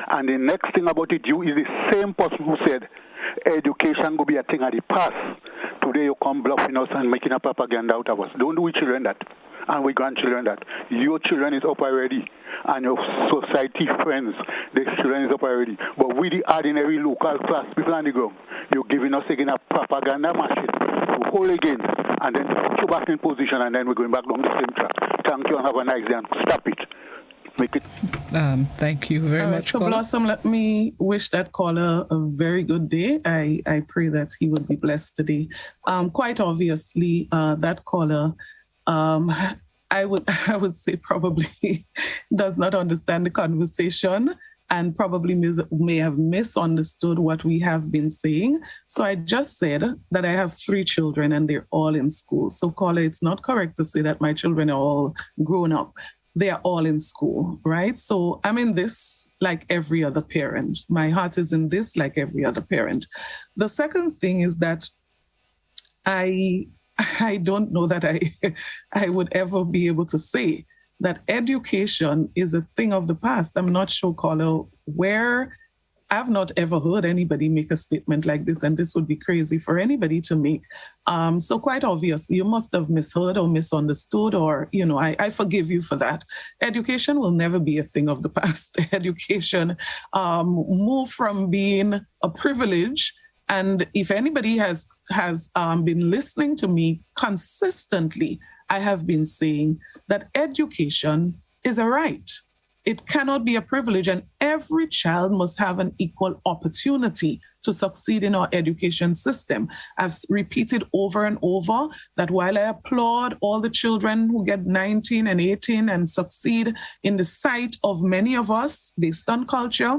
And the next thing about it, you is the same person who said education will be a thing of the past. Today you come bluffing us and making a propaganda out of us. Don't do we children that, and we grandchildren that. Your children is up already, and your society friends, their children is up already. But we the ordinary local class people on the ground, you're giving us again a propaganda machine to hold again, and then to put you back in position, and then we're going back down the same track. Thank you and have a nice day, and stop it. Make it. Thank you very much. So, Blossom, let me wish that caller a very good day. I pray that he will be blessed today. Quite obviously, that caller, I would say probably does not understand the conversation and probably may have misunderstood what we have been saying. So I just said that I have 3 children and they're all in school. So, caller, it's not correct to say that my children are all grown up. They are all in school, right? So I'm in this like every other parent. My heart is in this like every other parent. The second thing is that I don't know that I would ever be able to say that education is a thing of the past. I'm not sure, caller, where I've not ever heard anybody make a statement like this, and this would be crazy for anybody to make. So quite obvious, you must have misheard or misunderstood, or, I forgive you for that. Education will never be a thing of the past. Education moved from being a privilege. And if anybody has been listening to me consistently, I have been saying that education is a right. It cannot be a privilege, and every child must have an equal opportunity to succeed in our education system. I've repeated over and over that while I applaud all the children who get 19 and 18 and succeed in the sight of many of us based on culture,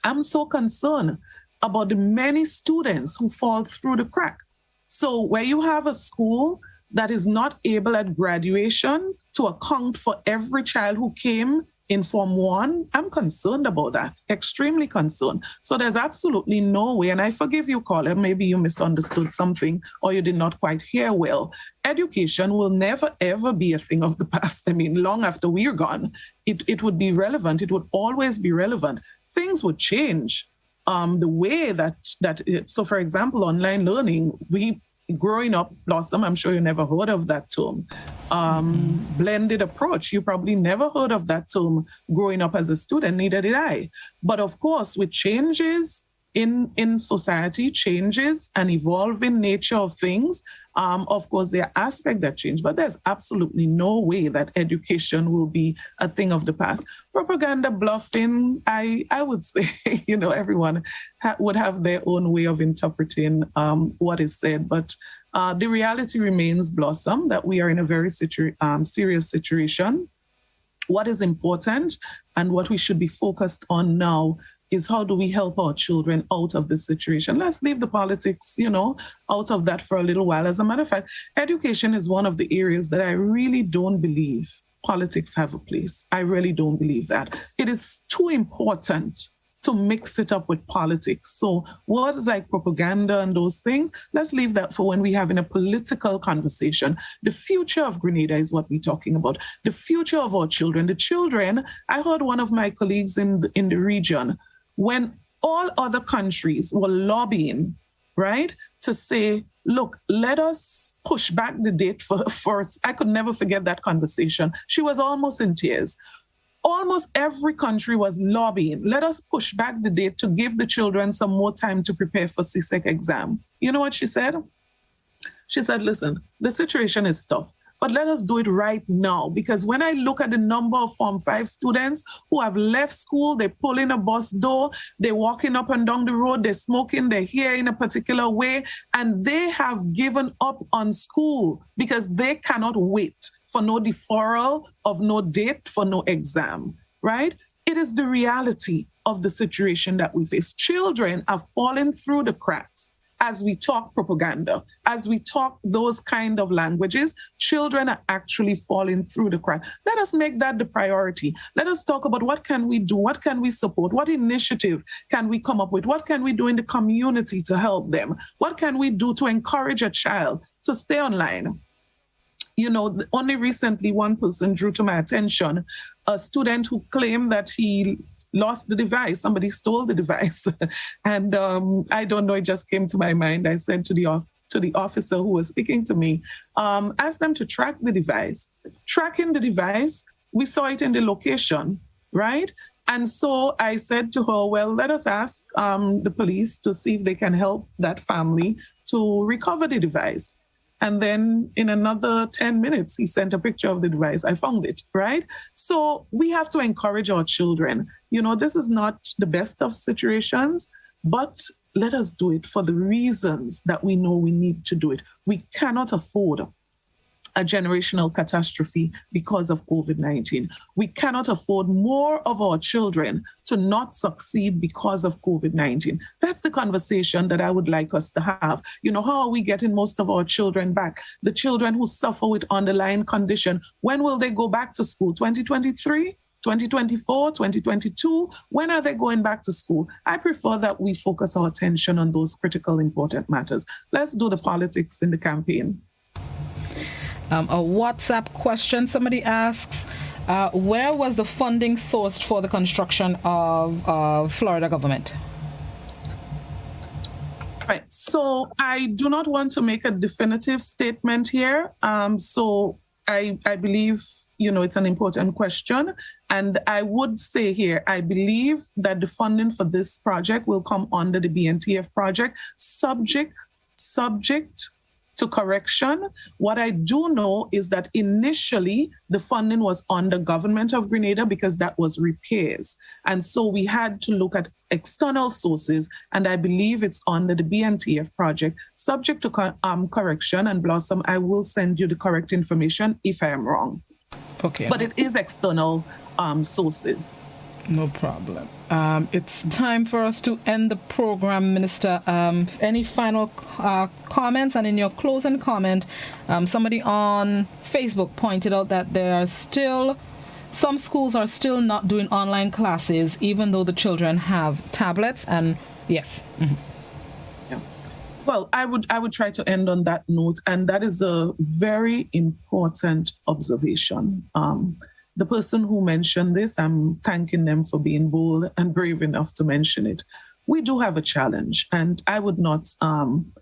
I'm so concerned about the many students who fall through the crack. So where you have a school that is not able at graduation to account for every child who came in Form 1, I'm concerned about that, extremely concerned. So there's absolutely no way, and I forgive you, caller, maybe you misunderstood something or you did not quite hear well. Education will never, ever be a thing of the past. I mean, long after we're gone, it would be relevant. It would always be relevant. Things would change. The way so for example, online learning, growing up, Blossom, I'm sure you never heard of that term. Blended approach, you probably never heard of that term growing up as a student, neither did I. But of course, with changes in society changes and evolving nature of things. Of course, there are aspects that change, but there's absolutely no way that education will be a thing of the past. Propaganda, bluffing, I would say, everyone would have their own way of interpreting what is said. But the reality remains, Blossom, that we are in a very serious situation. What is important and what we should be focused on now is how do we help our children out of this situation? Let's leave the politics, out of that for a little while. As a matter of fact, education is one of the areas that I really don't believe politics have a place. I really don't believe that. It is too important to mix it up with politics. So words like propaganda and those things, let's leave that for when we're having a political conversation. The future of Grenada is what we're talking about. The future of our children. The children, I heard one of my colleagues in the region, when all other countries were lobbying, right, to say, look, let us push back the date for I could never forget that conversation. She was almost in tears. Almost every country was lobbying. Let us push back the date to give the children some more time to prepare for CSEC exam. You know what she said? She said, listen, the situation is tough, but let us do it right now. Because when I look at the number of Form 5 students who have left school, they pull in a bus door, they're walking up and down the road, they're smoking their hair in a particular way, and they have given up on school because they cannot wait for no deferral of no date for no exam, right? It is the reality of the situation that we face. Children are falling through the cracks as we talk propaganda, as we talk those kind of languages. Children are actually falling through the cracks. Let us make that the priority. Let us talk about what can we do, what can we support, what initiative can we come up with, what can we do in the community to help them, what can we do to encourage a child to stay online. Only recently one person drew to my attention a student who claimed that he lost the device. Somebody stole the device. And I don't know, it just came to my mind. I said to the officer who was speaking to me, ask them to track the device. Tracking the device, we saw it in the location, right? And so I said to her, well, let us ask the police to see if they can help that family to recover the device. And then in another 10 minutes, he sent a picture of the device. I found it, right? So we have to encourage our children. This is not the best of situations, but let us do it for the reasons that we know we need to do it. We cannot afford a generational catastrophe because of COVID-19. We cannot afford more of our children to not succeed because of COVID-19. That's the conversation that I would like us to have. How are we getting most of our children back? The children who suffer with underlying condition, when will they go back to school? 2023? 2024, 2022, when are they going back to school? I prefer that we focus our attention on those critical, important matters. Let's do the politics in the campaign. A WhatsApp question somebody asks, where was the funding sourced for the construction of Florida government? Right. So I do not want to make a definitive statement here. So I believe, it's an important question. And I would say here, I believe that the funding for this project will come under the BNTF project, subject to correction. What I do know is that initially the funding was under Government of Grenada because that was repairs. And so we had to look at external sources, and I believe it's under the BNTF project, subject to correction. And Blossom, I will send you the correct information if I am wrong. Okay. But it is external sources. No problem. It's time for us to end the program, Minister. Any final comments? And in your closing comment, somebody on Facebook pointed out that some schools are still not doing online classes, even though the children have tablets. And yes. Mm-hmm. Yeah. Well, I would try to end on that note, and that is a very important observation. The person who mentioned this, I'm thanking them for being bold and brave enough to mention it. We do have a challenge, and I would not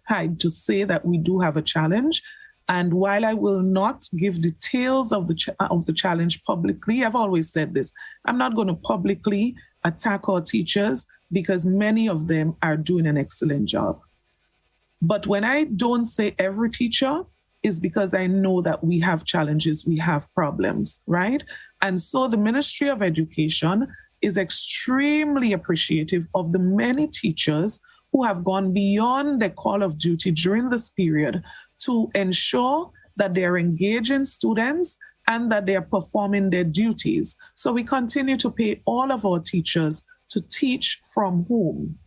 hide to say that we do have a challenge. And while I will not give details of the challenge publicly, I've always said this, I'm not going to publicly attack our teachers because many of them are doing an excellent job. But when I don't say every teacher, is because I know that we have challenges, we have problems, right? And so the Ministry of Education is extremely appreciative of the many teachers who have gone beyond their call of duty during this period to ensure that they are engaging students and that they are performing their duties. So we continue to pay all of our teachers to teach from home.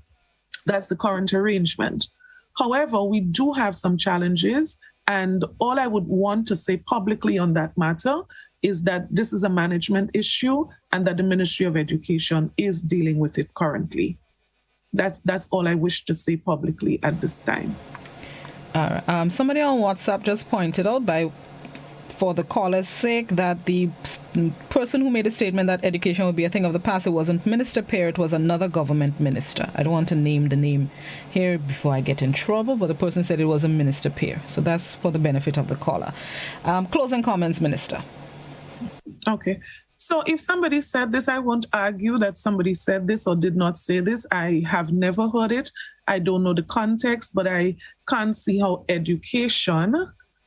That's the current arrangement. However, we do have some challenges, and all I would want to say publicly on that matter is that this is a management issue and that the Ministry of Education is dealing with it currently. That's all I wish to say publicly at this time. Somebody on WhatsApp just pointed out, for the caller's sake, that the person who made a statement that education would be a thing of the past, it wasn't Minister Pear, it was another government minister. I don't want to name the name here before I get in trouble, but the person said it was a Minister Pear. So that's for the benefit of the caller. Closing comments, Minister. Okay. So if somebody said this, I won't argue that somebody said this or did not say this. I have never heard it. I don't know the context, but I can't see how education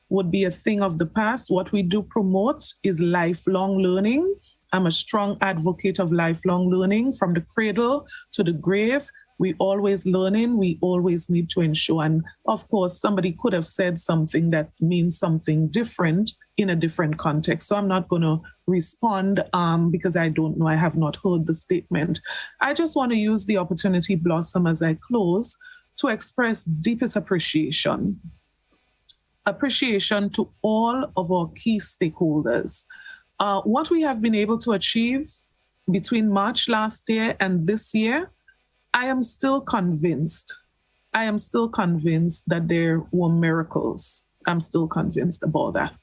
would be a thing of the past. What we do promote is lifelong learning. I'm a strong advocate of lifelong learning from the cradle to the grave. We always learning, we always need to ensure. And of course, somebody could have said something that means something different in a different context. So I'm not going to respond because I don't know. I have not heard the statement. I just want to use the opportunity, Blossom, as I close, to express deepest appreciation to all of our key stakeholders. What we have been able to achieve between March last year and this year, I am still convinced that there were miracles. I'm still convinced about that.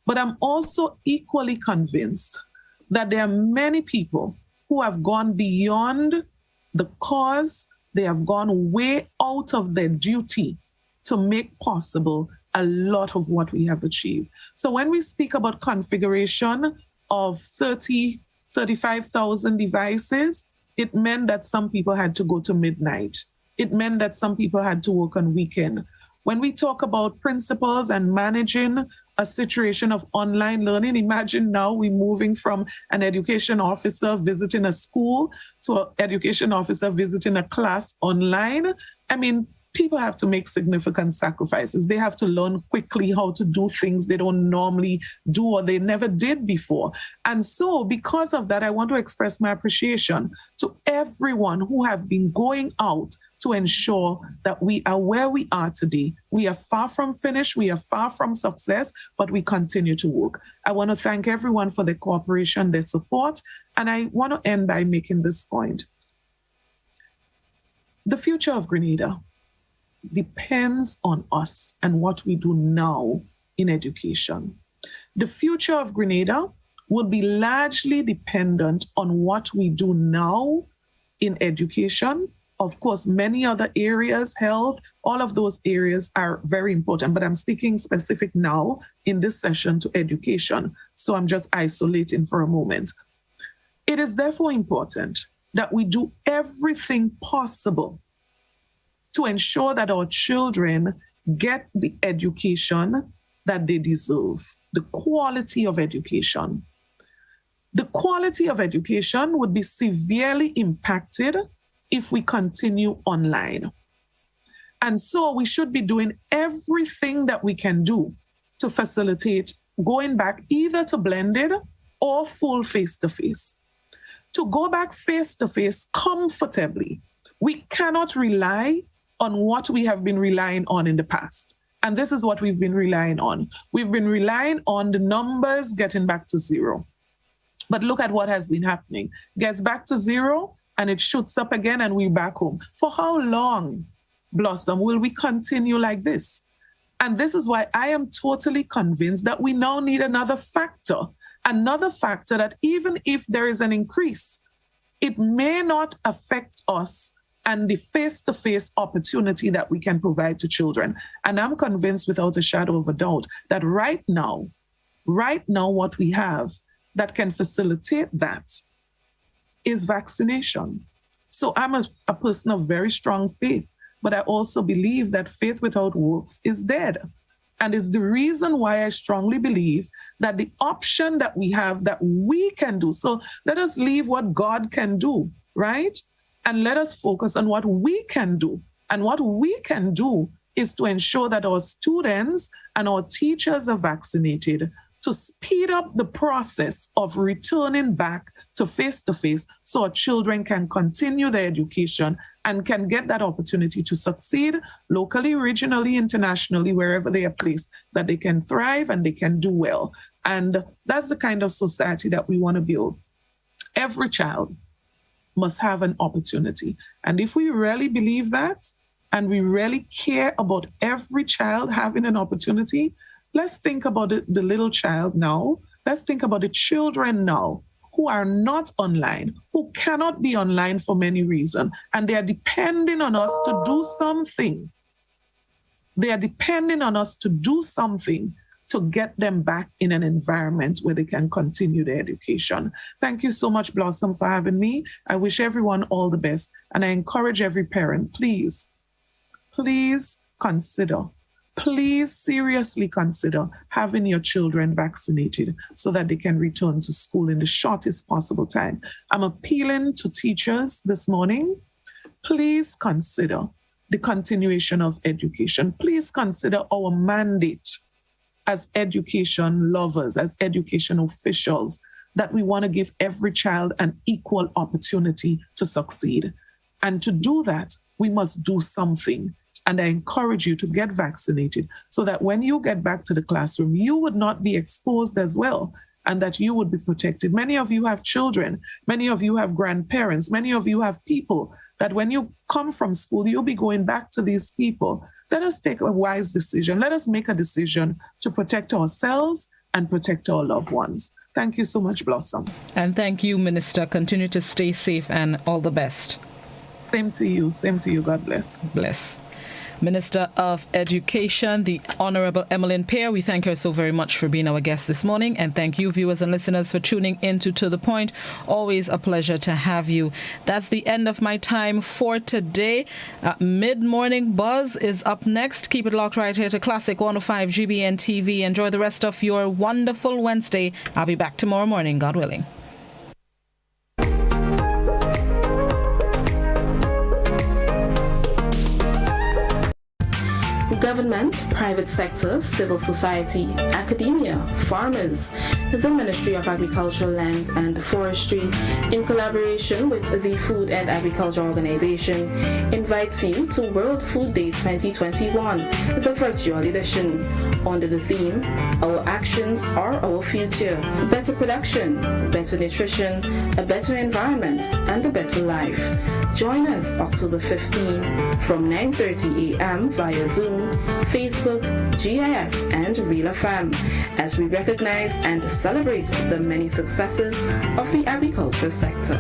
But I'm also equally convinced that there are many people who have gone beyond the cause. They have gone way out of their duty to make possible a lot of what we have achieved. So when we speak about configuration of 35,000 devices, it meant that some people had to go to midnight. It meant that some people had to work on weekend. When we talk about principals and managing a situation of online learning, imagine now we're moving from an education officer visiting a school to an education officer visiting a class online. I mean, people have to make significant sacrifices. They have to learn quickly how to do things they don't normally do or they never did before. And so because of that, I want to express my appreciation to everyone who have been going out to ensure that we are where we are today. We are far from finished, we are far from success, but we continue to work. I want to thank everyone for their cooperation, their support, and I want to end by making this point. The future of Grenada depends on us and what we do now in education. The future of Grenada will be largely dependent on what we do now in education. Of course, many other areas, health, all of those areas are very important, but I'm speaking specific now in this session to education. So I'm just isolating for a moment. It is therefore important that we do everything possible to ensure that our children get the education that they deserve, the quality of education. The quality of education would be severely impacted if we continue online. And so we should be doing everything that we can do to facilitate going back either to blended or full face-to-face. To go back face-to-face comfortably, we cannot rely on what we have been relying on in the past. And this is what we've been relying on. We've been relying on the numbers getting back to zero. But look at what has been happening. Gets back to zero and it shoots up again and we're back home. For how long, Blossom, will we continue like this? And this is why I am totally convinced that we now need another factor that even if there is an increase, it may not affect us and the face-to-face opportunity that we can provide to children. And I'm convinced without a shadow of a doubt that right now, what we have that can facilitate that is vaccination. So I'm a person of very strong faith, but I also believe that faith without works is dead. And it's the reason why I strongly believe that the option that we have that we can do. So let us leave what God can do, right? And let us focus on what we can do. And what we can do is to ensure that our students and our teachers are vaccinated, to speed up the process of returning back to face-to-face so our children can continue their education and can get that opportunity to succeed locally, regionally, internationally, wherever they are placed, that they can thrive and they can do well. And that's the kind of society that we want to build. Every child must have an opportunity. And if we really believe that, and we really care about every child having an opportunity, let's think about the little child now. Let's think about the children now who are not online, who cannot be online for many reasons, and they are depending on us to do something. They are depending on us to do something to get them back in an environment where they can continue their education. Thank you so much, Blossom, for having me. I wish everyone all the best, and I encourage every parent, please consider, please seriously consider having your children vaccinated so that they can return to school in the shortest possible time. I'm appealing to teachers this morning. Please consider the continuation of education. Please consider our mandate as education lovers, as education officials, that we want to give every child an equal opportunity to succeed. And to do that, we must do something. And I encourage you to get vaccinated so that when you get back to the classroom, you would not be exposed as well, and that you would be protected. Many of you have children. Many of you have grandparents. Many of you have people that when you come from school, you'll be going back to these people. Let us take a wise decision. Let us make a decision to protect ourselves and protect our loved ones. Thank you so much, Blossom. And thank you, Minister. Continue to stay safe and all the best. Same to you. Same to you. God bless. Bless. Minister of Education, the Honorable Emmeline Pear. We thank her so very much for being our guest this morning. And thank you, viewers and listeners, for tuning in to The Point. Always a pleasure to have you. That's the end of my time for today. Mid-Morning Buzz is up next. Keep it locked right here to Classic 105 GBN TV. Enjoy the rest of your wonderful Wednesday. I'll be back tomorrow morning, God willing. Government, private sector, civil society, academia, farmers, the Ministry of Agriculture, Lands and Forestry, in collaboration with the Food and Agriculture Organization, invites you to World Food Day 2021, the virtual edition, under the theme, Our Actions Are Our Future, Better Production, Better Nutrition, a Better Environment, and a Better Life. Join us October 15 from 9:30 a.m. via Zoom, Facebook, GIS, and Real FM as we recognize and celebrate the many successes of the agriculture sector.